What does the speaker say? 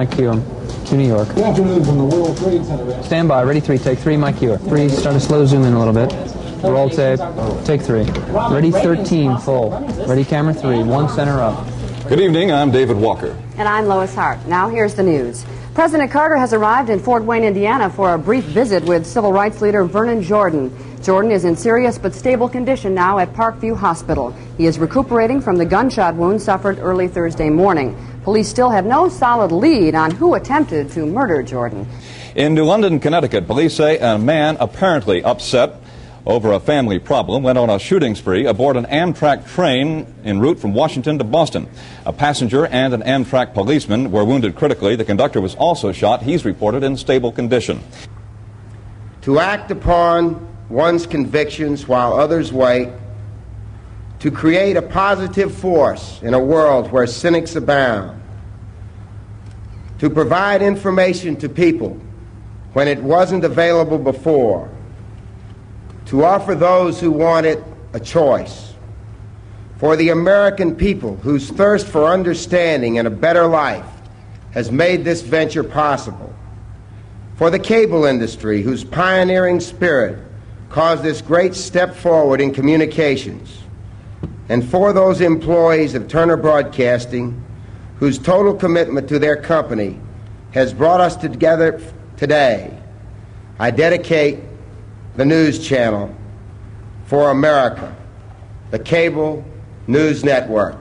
Mike Keogh to New York. Good afternoon from the World Trade Center. Stand by. Ready, 3. Take 3. Mike Keogh. 3. Start to slow zoom in a little bit. Roll tape. Take 3. Ready, 13. Full. Ready, camera 3. 1 center up. Good evening. I'm David Walker. And I'm Lois Hart. Now here's the news. President Carter has arrived in Fort Wayne, Indiana for a brief visit with civil rights leader Vernon Jordan. Jordan is in serious but stable condition now at Parkview Hospital. He is recuperating from the gunshot wound suffered early Thursday morning. Police still have no solid lead on who attempted to murder Jordan. In New London, Connecticut, police say a man apparently upset over a family problem went on a shooting spree aboard an Amtrak train en route from Washington to Boston. A passenger and an Amtrak policeman were wounded critically. The conductor was also shot. He's reported in stable condition. To act upon one's convictions while others wait, to create a positive force in a world where cynics abound, to provide information to people when it wasn't available before, to offer those who want it a choice, for the American people whose thirst for understanding and a better life has made this venture possible, for the cable industry whose pioneering spirit caused this great step forward in communications, and for those employees of Turner Broadcasting whose total commitment to their company has brought us together today, I dedicate the news channel for America, the cable news network.